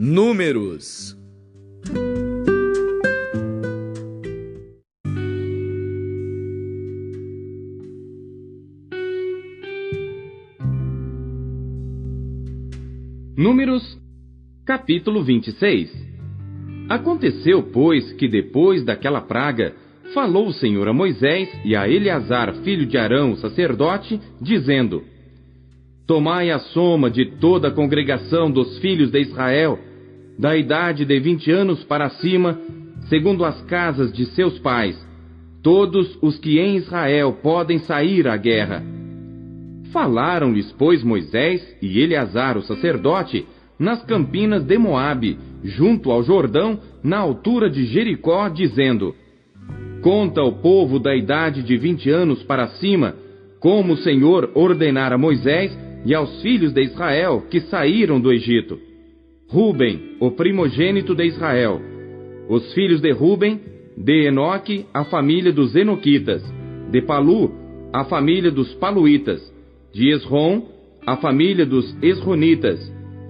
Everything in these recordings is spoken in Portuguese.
Números. Números, capítulo 26. Aconteceu, pois, que depois daquela praga, falou o Senhor a Moisés e a Eleazar, filho de Arão, sacerdote, dizendo: Tomai a soma de toda a congregação dos filhos de Israel, da idade de 20 anos para cima, segundo as casas de seus pais, todos os que em Israel podem sair à guerra. Falaram-lhes, pois, Moisés e Eleazar, o sacerdote, nas campinas de Moabe, junto ao Jordão, na altura de Jericó, dizendo: Conta ao povo da idade de 20 anos para cima, como o Senhor ordenara a Moisés e aos filhos de Israel que saíram do Egito. Ruben, o primogênito de Israel. Os filhos de Ruben, de Enoque, a família dos Enoquitas. De Palu, a família dos Paluítas. De Esrom, a família dos Esronitas.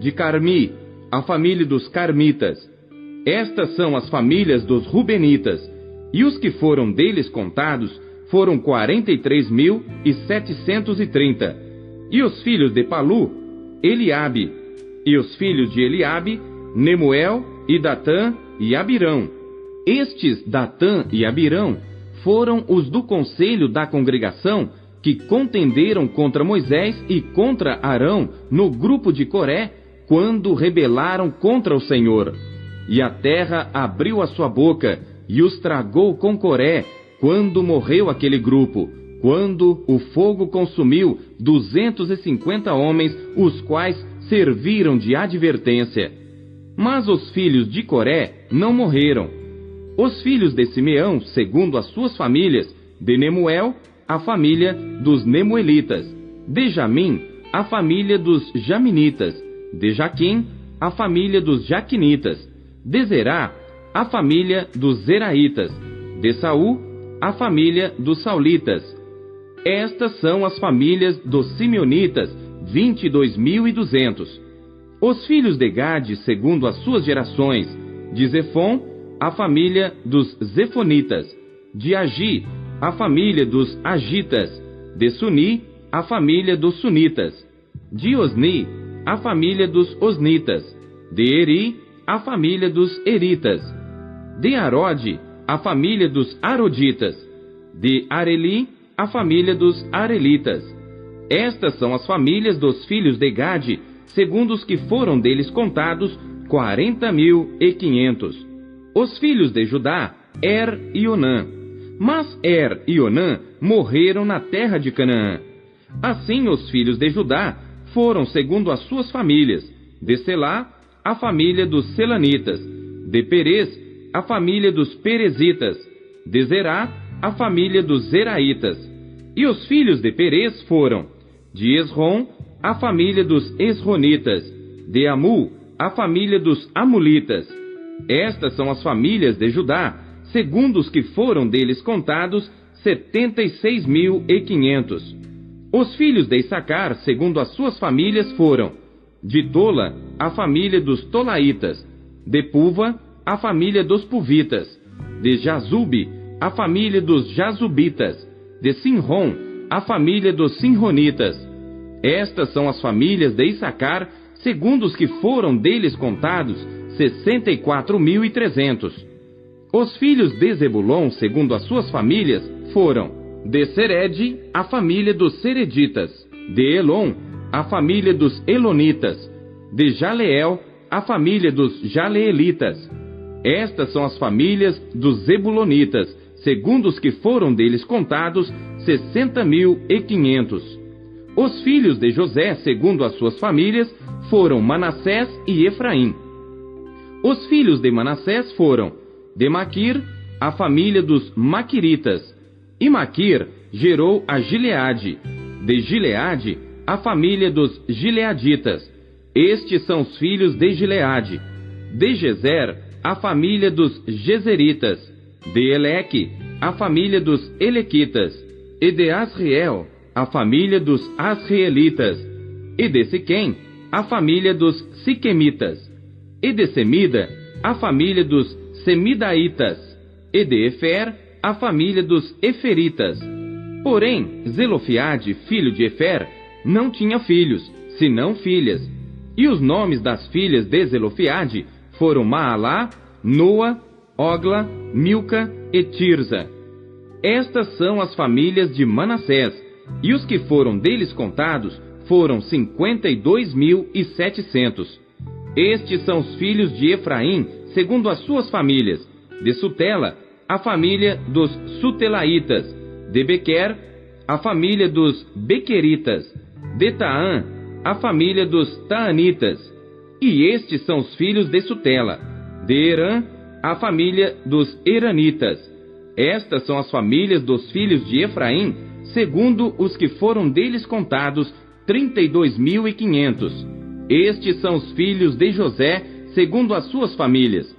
De Carmi, a família dos Carmitas. Estas são as famílias dos Rubenitas, e os que foram deles contados foram 43.730. E os filhos de Palu, Eliabe. E os filhos de Eliabe, Nemuel e Datã e Abirão. Estes, Datã e Abirão, foram os do conselho da congregação que contenderam contra Moisés e contra Arão no grupo de Coré, quando rebelaram contra o Senhor. E a terra abriu a sua boca e os tragou com Coré, quando morreu aquele grupo, quando o fogo consumiu 250 homens, os quais serviram de advertência. Mas os filhos de Coré não morreram. Os filhos de Simeão, segundo as suas famílias, de Nemuel, a família dos Nemuelitas, de Jamim, a família dos Jaminitas, de Jaquim, a família dos Jaquinitas, de Zerá, a família dos Zeraitas, de Saul, a família dos Saulitas. Estas são as famílias dos Simeonitas, 22.200. Os filhos de Gade, segundo as suas gerações, de Zefon, a família dos Zefonitas, de Agi, a família dos Agitas, de Suni, a família dos Sunitas, de Osni, a família dos Osnitas, de Eri, a família dos Eritas, de Arode, a família dos Aroditas, de Areli, a família dos Arelitas. Estas são as famílias dos filhos de Gade, segundo os que foram deles contados, 40.500. Os filhos de Judá, e Onã. Mas e Onã morreram na terra de Canaã. Assim os filhos de Judá foram segundo as suas famílias: de Selá, a família dos Selanitas; de Perez, a família dos Perezitas; de Zerá, a família dos Zeraitas. E os filhos de Perez foram: de Esrom, a família dos Esronitas; de Amul, a família dos Amulitas. Estas são as famílias de Judá, segundo os que foram deles contados, 76.500. Os filhos de Issacar, segundo as suas famílias, foram: de Tola, a família dos Tolaitas; de Puva, a família dos Puvitas; de Jazube, a família dos Jazubitas; de Sinrom, a família dos Sinronitas. Estas são as famílias de Issacar, segundo os que foram deles contados, 64.300. Os filhos de Zebulon, segundo as suas famílias, foram: de Sered, a família dos Sereditas; de Elon, a família dos Elonitas; de Jaleel, a família dos Jaleelitas. Estas são as famílias dos Zebulonitas, segundo os que foram deles contados, 60.500. Os filhos de José, segundo as suas famílias, foram Manassés e Efraim. Os filhos de Manassés foram: de Maquir, a família dos Maquiritas; e Maquir gerou a Gileade; de Gileade, a família dos Gileaditas. Estes são os filhos de Gileade. De Gezer, a família dos Gezeritas; de Eleque, a família dos Elequitas; e de Asriel, a família dos Asrielitas; e de Siquém, a família dos Siquemitas. e de Semida, a família dos Semidaitas, e de Efer, a família dos Eferitas. Porém, Zelofiade, filho de Efer, não tinha filhos, senão filhas. E os nomes das filhas de Zelofiade foram Maalá, Noa, Ogla, Milca e Tirza. Estas são as famílias de Manassés, e os que foram deles contados foram 52.700. Estes são os filhos de Efraim, segundo as suas famílias. De Sutela, a família dos Sutelaitas. De Bequer, a família dos Bequeritas. De Taã, a família dos Taanitas. E estes são os filhos de Sutela. De Herã, a família dos Heranitas. Estas são as famílias dos filhos de Efraim, segundo os que foram deles contados, 32.500. Estes são os filhos de José, segundo as suas famílias.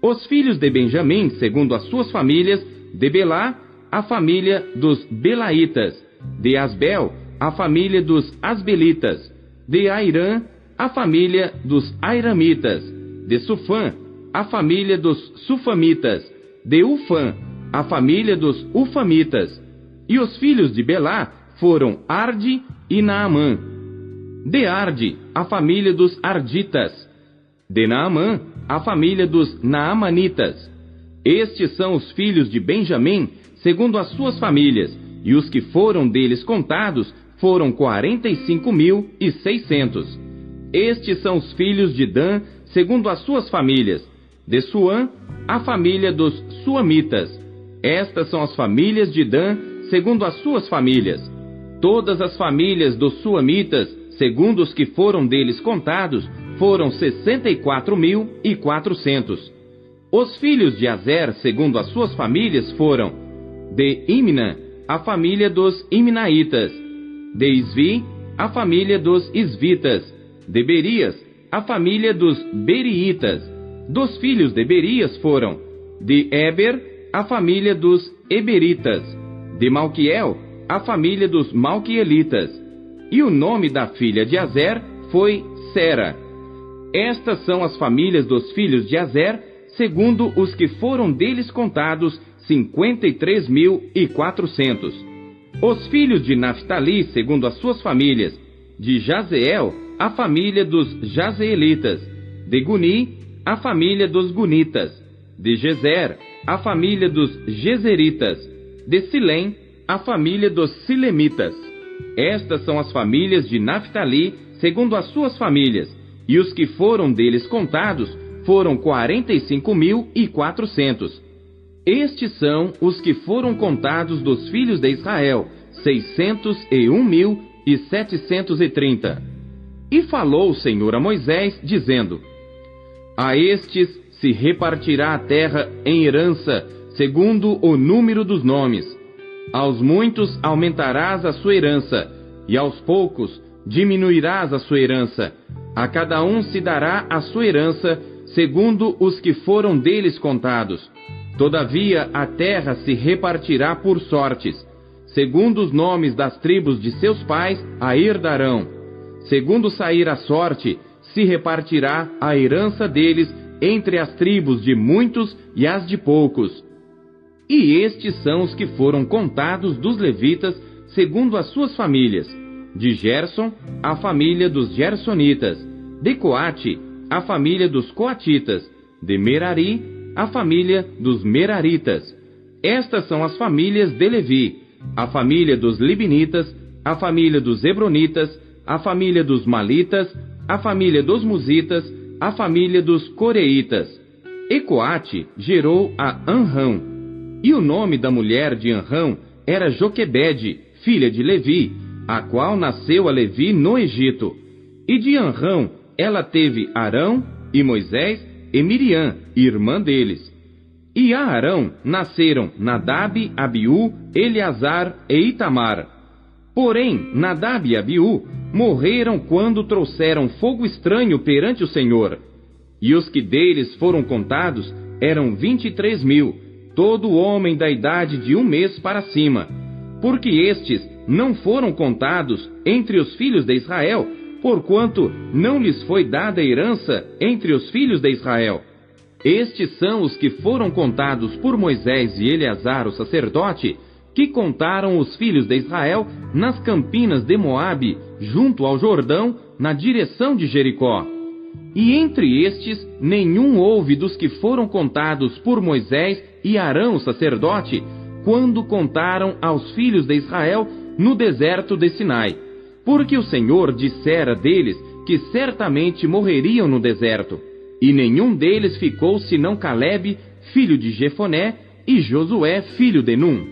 Os filhos de Benjamim, segundo as suas famílias, de Belá, a família dos Belaitas. De Asbel, a família dos Asbelitas. De Airã, a família dos Airamitas. De Sufã, a família dos Sufamitas. De Ufã, a família dos Ufamitas. E os filhos de Belá foram Arde e Naamã. De Arde, a família dos Arditas. De Naamã, a família dos Naamanitas. Estes são os filhos de Benjamim, segundo as suas famílias, e os que foram deles contados foram 45.600. Estes são os filhos de Dan, segundo as suas famílias. De Suã, a família dos Suamitas. Estas são as famílias de Dan, segundo as suas famílias. Todas as famílias dos Suamitas, segundo os que foram deles contados, foram 64.400. Os filhos de Azer, segundo as suas famílias, foram: de Imna, a família dos Imnaitas. De Isvi, a família dos Isvitas. De Berias, a família dos Beriitas. Dos filhos de Berias foram: de Eber, a família dos Eberitas. De Malquiel, a família dos Malquielitas. E o nome da filha de Azer foi Sera. Estas são as famílias dos filhos de Azer, segundo os que foram deles contados, 53.400. Os filhos de Naphtali, segundo as suas famílias. De Jazeel, a família dos Jazeelitas. De Guni, a família dos Gunitas. De Gezer, a família dos Gezeritas. De Silém, a família dos Silemitas. Estas são as famílias de Naphtali, segundo as suas famílias. E os que foram deles contados foram 45.400. Estes são os que foram contados dos filhos de Israel, 601.730. E falou o Senhor a Moisés, dizendo: a estes se repartirá a terra em herança, segundo o número dos nomes. Aos muitos aumentarás a sua herança, e aos poucos diminuirás a sua herança. A cada um se dará a sua herança, segundo os que foram deles contados. Todavia a terra se repartirá por sortes. Segundo os nomes das tribos de seus pais a herdarão. Segundo sair a sorte, se repartirá a herança deles entre as tribos de muitos e as de poucos. E estes são os que foram contados dos levitas, segundo as suas famílias. De Gerson, a família dos Gersonitas. De Coate, a família dos Coatitas. De Merari, a família dos Meraritas. Estas são as famílias de Levi: a família dos Libinitas, a família dos Hebronitas, a família dos Malitas, a família dos Musitas, a família dos Coreitas. E Coate gerou a Anrão. E o nome da mulher de Anrão era Joquebede, filha de Levi, a qual nasceu a Levi no Egito. E de Anrão ela teve Arão e Moisés e Miriam, irmã deles. E a Arão nasceram Nadab, Abiú, Eleazar e Itamar. Porém, Nadab e Abiú morreram quando trouxeram fogo estranho perante o Senhor. E os que deles foram contados eram 23.000, todo homem da idade de 1 mês para cima. Porque estes não foram contados entre os filhos de Israel, porquanto não lhes foi dada herança entre os filhos de Israel. Estes são os que foram contados por Moisés e Eleazar, o sacerdote, que contaram os filhos de Israel nas campinas de Moabe, junto ao Jordão, na direção de Jericó. E entre estes, nenhum houve dos que foram contados por Moisés e Arão, o sacerdote, quando contaram aos filhos de Israel no deserto de Sinai, porque o Senhor dissera deles que certamente morreriam no deserto. E nenhum deles ficou senão Calebe, filho de Jefoné, e Josué, filho de Num.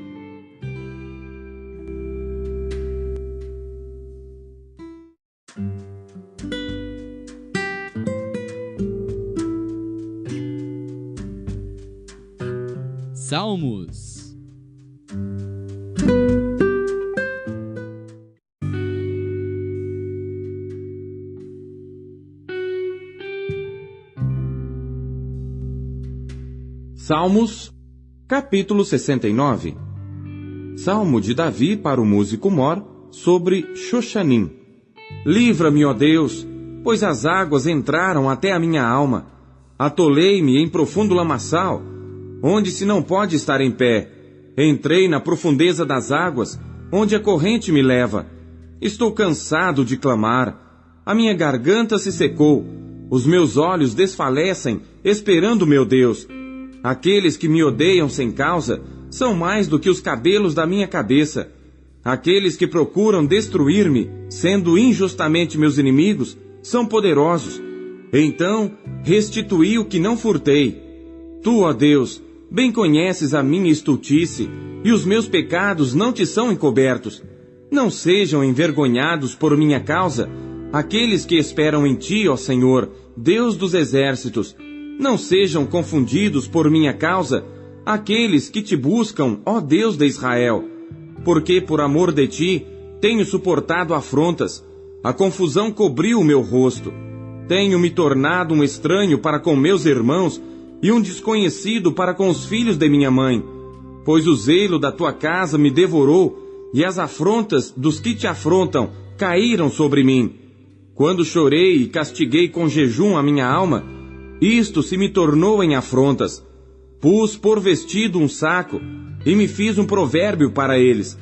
Salmos. Salmos, capítulo 69. Salmo de Davi para o músico Mor, sobre Xoshanim. Livra-me, ó Deus, pois as águas entraram até a minha alma. Atolei-me em profundo lamaçal, onde se não pode estar em pé. Entrei na profundeza das águas, onde a corrente me leva. Estou cansado de clamar. A minha garganta se secou. Os meus olhos desfalecem, esperando meu Deus. Aqueles que me odeiam sem causa são mais do que os cabelos da minha cabeça. Aqueles que procuram destruir-me, sendo injustamente meus inimigos, são poderosos. Então, restituí o que não furtei. Tu, ó Deus, bem conheces a minha estultice, e os meus pecados não te são encobertos. Não sejam envergonhados por minha causa aqueles que esperam em ti, ó Senhor, Deus dos exércitos. Não sejam confundidos por minha causa aqueles que te buscam, ó Deus de Israel. Porque por amor de ti tenho suportado afrontas, a confusão cobriu o meu rosto. Tenho me tornado um estranho para com meus irmãos e um desconhecido para com os filhos de minha mãe. Pois o zelo da tua casa me devorou, e as afrontas dos que te afrontam caíram sobre mim. Quando chorei e castiguei com jejum a minha alma, isto se me tornou em afrontas. Pus por vestido um saco, e me fiz um provérbio para eles.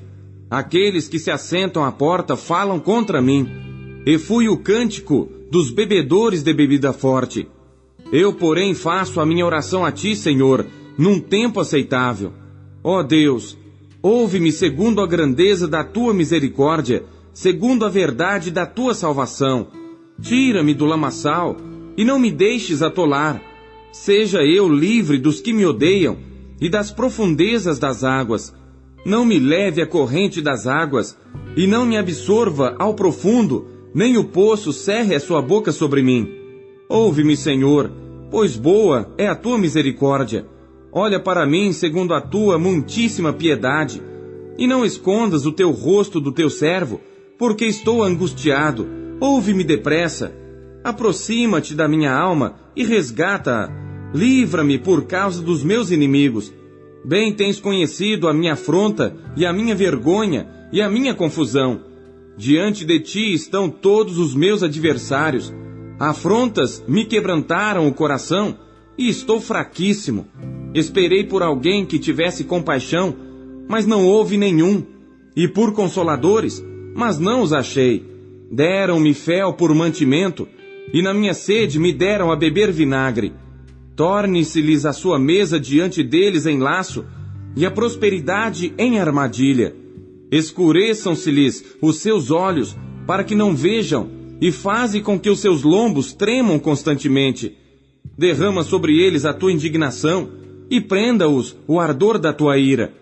Aqueles que se assentam à porta falam contra mim, e fui o cântico dos bebedores de bebida forte. Eu, porém, faço a minha oração a ti, Senhor, num tempo aceitável. Ó Deus, ouve-me segundo a grandeza da tua misericórdia, segundo a verdade da tua salvação. Tira-me do lamaçal, e não me deixes atolar. Seja eu livre dos que me odeiam, e das profundezas das águas. Não me leve à corrente das águas, e não me absorva ao profundo, nem o poço cerre a sua boca sobre mim. Ouve-me, Senhor, pois boa é a tua misericórdia. Olha para mim segundo a tua muitíssima piedade, e não escondas o teu rosto do teu servo, porque estou angustiado. Ouve-me depressa. Aproxima-te da minha alma e resgata-a. Livra-me por causa dos meus inimigos. Bem tens conhecido a minha afronta e a minha vergonha e a minha confusão. Diante de ti estão todos os meus adversários. Afrontas me quebrantaram o coração e estou fraquíssimo. Esperei por alguém que tivesse compaixão, mas não houve nenhum. E por consoladores, mas não os achei. Deram-me fel por mantimento, e na minha sede me deram a beber vinagre. Torne-se-lhes a sua mesa diante deles em laço, e a prosperidade em armadilha. Escureçam-se-lhes os seus olhos, para que não vejam, e faze com que os seus lombos tremam constantemente. Derrama sobre eles a tua indignação, e prenda-os o ardor da tua ira.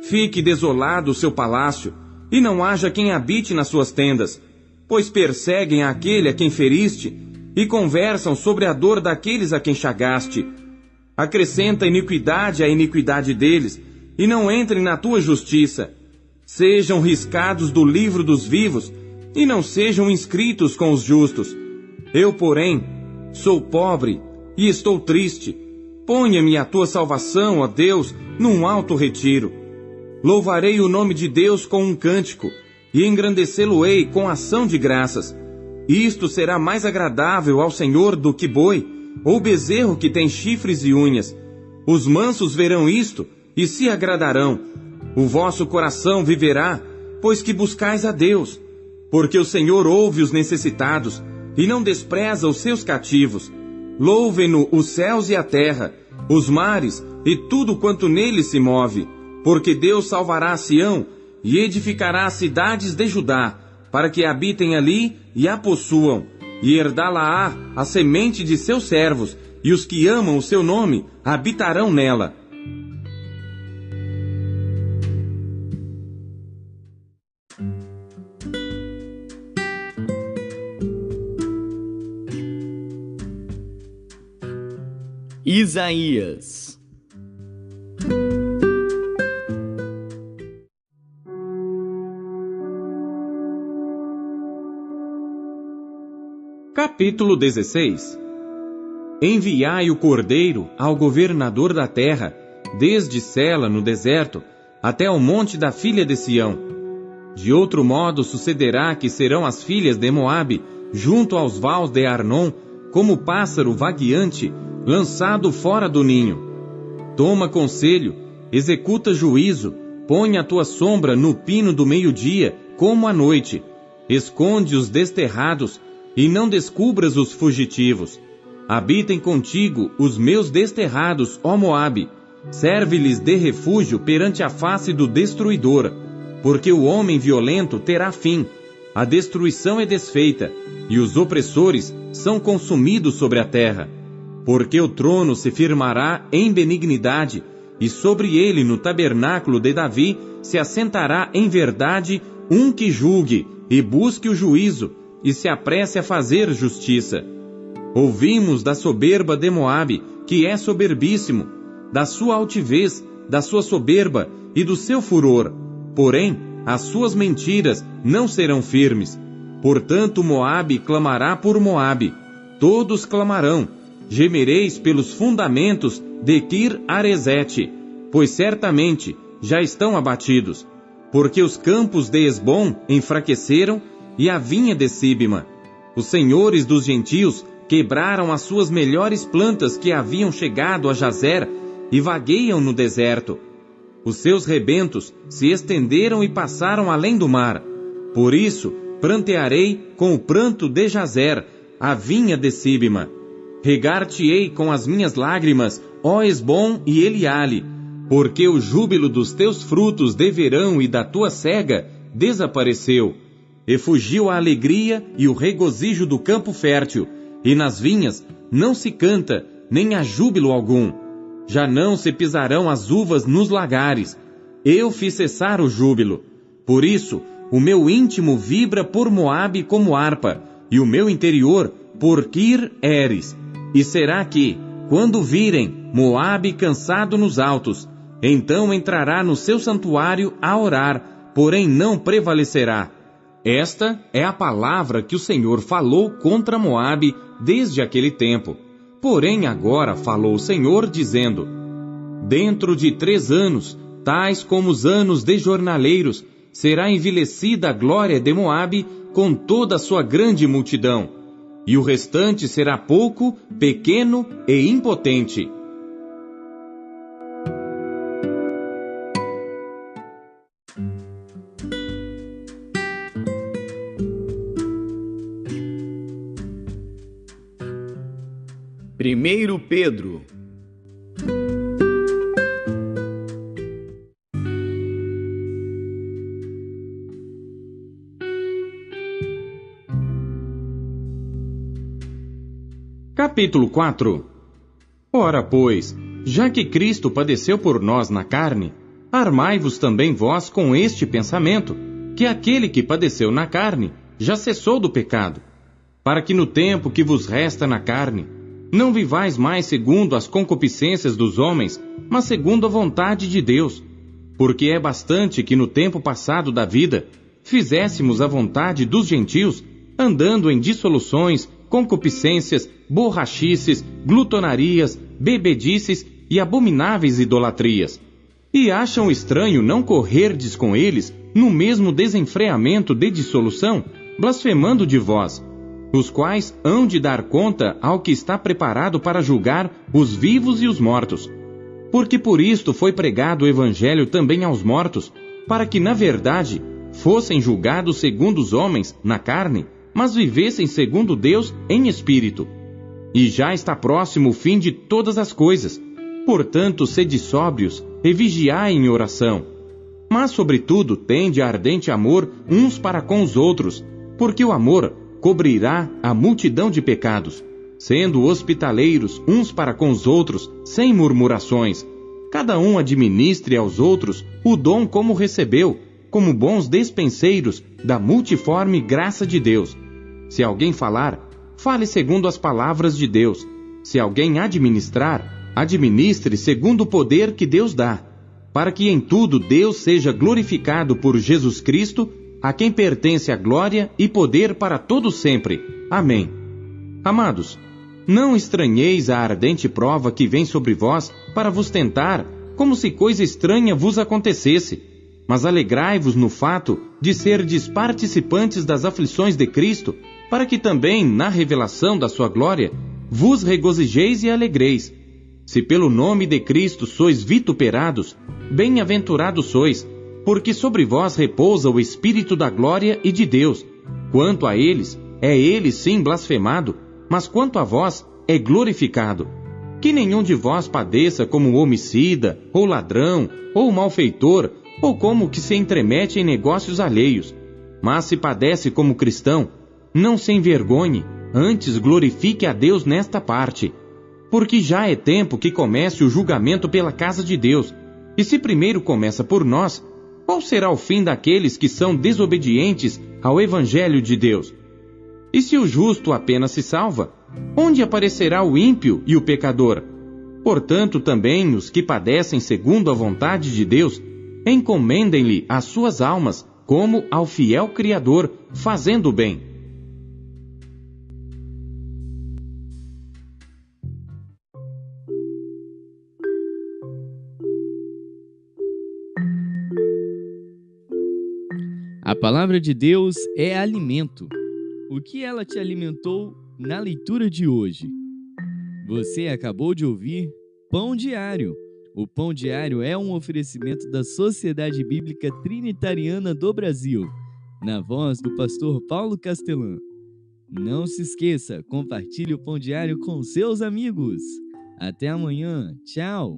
Fique desolado o seu palácio, e não haja quem habite nas suas tendas, pois perseguem aquele a quem feriste, e conversam sobre a dor daqueles a quem chagaste. Acrescenta iniquidade à iniquidade deles, e não entrem na tua justiça. Sejam riscados do livro dos vivos, e não sejam inscritos com os justos. Eu, porém, sou pobre e estou triste. Ponha-me a tua salvação, ó Deus, num alto retiro. Louvarei o nome de Deus com um cântico, e engrandecê-lo-ei com ação de graças. Isto será mais agradável ao Senhor do que boi, ou bezerro que tem chifres e unhas. Os mansos verão isto e se agradarão. O vosso coração viverá, pois que buscais a Deus. Porque o Senhor ouve os necessitados e não despreza os seus cativos. Louvem-no os céus e a terra, os mares e tudo quanto neles se move. Porque Deus salvará Sião e edificará as cidades de Judá, para que habitem ali e a possuam, e herdá-la-á a semente de seus servos, e os que amam o seu nome habitarão nela. Isaías. Capítulo 16. Enviai o cordeiro ao governador da terra, desde Sela no deserto, até ao monte da filha de Sião. De outro modo sucederá que serão as filhas de Moabe, junto aos vales de Arnon, como pássaro vagueante, lançado fora do ninho. Toma conselho, executa juízo, põe a tua sombra no pino do meio-dia, como à noite. Esconde os desterrados, e não descubras os fugitivos. Habitem contigo os meus desterrados, ó Moabe. Serve-lhes de refúgio perante a face do destruidor. Porque o homem violento terá fim. A destruição é desfeita, e os opressores são consumidos sobre a terra. Porque o trono se firmará em benignidade, e sobre ele no tabernáculo de Davi se assentará em verdade um que julgue e busque o juízo, e se apresse a fazer justiça. Ouvimos da soberba de Moabe, que é soberbíssimo, da sua altivez, da sua soberba e do seu furor. Porém, as suas mentiras não serão firmes. Portanto, Moabe clamará por Moabe. Todos clamarão. Gemereis pelos fundamentos de Kir-Aresete, pois certamente já estão abatidos. Porque os campos de Esbom enfraqueceram, e a vinha de Sibma. Os senhores dos gentios quebraram as suas melhores plantas que haviam chegado a Jazer e vagueiam no deserto. Os seus rebentos se estenderam e passaram além do mar. Por isso, prantearei com o pranto de Jazer, a vinha de Sibma. Regar-te-ei com as minhas lágrimas, ó Esbom e Eliale, porque o júbilo dos teus frutos de verão e da tua cega desapareceu. E fugiu a alegria e o regozijo do campo fértil, e nas vinhas não se canta, nem há júbilo algum. Já não se pisarão as uvas nos lagares. Eu fiz cessar o júbilo. Por isso, o meu íntimo vibra por Moabe como harpa, e o meu interior por Kir-Eres. E será que, quando virem Moabe cansado nos altos, então entrará no seu santuário a orar, porém não prevalecerá. Esta é a palavra que o Senhor falou contra Moabe desde aquele tempo. Porém agora falou o Senhor, dizendo: dentro de 3 anos, tais como os anos de jornaleiros, será envilecida a glória de Moabe com toda a sua grande multidão, e o restante será pouco, pequeno e impotente. Primeiro Pedro. Capítulo 4. Ora, pois, já que Cristo padeceu por nós na carne, armai-vos também vós com este pensamento, que aquele que padeceu na carne já cessou do pecado, para que no tempo que vos resta na carne, não vivais mais segundo as concupiscências dos homens, mas segundo a vontade de Deus. Porque é bastante que no tempo passado da vida fizéssemos a vontade dos gentios, andando em dissoluções, concupiscências, borrachices, glutonarias, bebedices e abomináveis idolatrias. E acham estranho não correrdes com eles no mesmo desenfreamento de dissolução, blasfemando de vós. os quais hão de dar conta ao que está preparado para julgar os vivos e os mortos. Porque por isto foi pregado o Evangelho também aos mortos, para que, na verdade, fossem julgados segundo os homens, na carne, mas vivessem segundo Deus, em espírito. E já está próximo o fim de todas as coisas. Portanto, sede sóbrios e vigiai em oração. Mas, sobretudo, tende ardente amor uns para com os outros, porque o amor cobrirá a multidão de pecados, sendo hospitaleiros uns para com os outros, sem murmurações. Cada um administre aos outros o dom como recebeu, como bons despenseiros da multiforme graça de Deus. Se alguém falar, fale segundo as palavras de Deus. Se alguém administrar, administre segundo o poder que Deus dá, para que em tudo Deus seja glorificado por Jesus Cristo, a quem pertence a glória e poder para todo sempre. Amém. Amados, não estranheis a ardente prova que vem sobre vós para vos tentar, como se coisa estranha vos acontecesse, mas alegrai-vos no fato de serdes participantes das aflições de Cristo, para que também, na revelação da sua glória, vos regozijeis e alegreis. Se pelo nome de Cristo sois vituperados, bem-aventurados sois, porque sobre vós repousa o Espírito da glória e de Deus. Quanto a eles, é ele sim blasfemado, mas quanto a vós, é glorificado. Que nenhum de vós padeça como homicida, ou ladrão, ou malfeitor, ou como que se entremete em negócios alheios. Mas se padece como cristão, não se envergonhe, antes glorifique a Deus nesta parte. Porque já é tempo que comece o julgamento pela casa de Deus. E se primeiro começa por nós, qual será o fim daqueles que são desobedientes ao Evangelho de Deus? E se o justo apenas se salva, onde aparecerá o ímpio e o pecador? Portanto, também os que padecem segundo a vontade de Deus, encomendem-lhe as suas almas, como ao fiel Criador, fazendo o bem. A palavra de Deus é alimento. O que ela te alimentou na leitura de hoje? Você acabou de ouvir Pão Diário. O Pão Diário é um oferecimento da Sociedade Bíblica Trinitariana do Brasil, na voz do pastor Paulo Castelã. Não se esqueça, compartilhe o Pão Diário com seus amigos. Até amanhã. Tchau!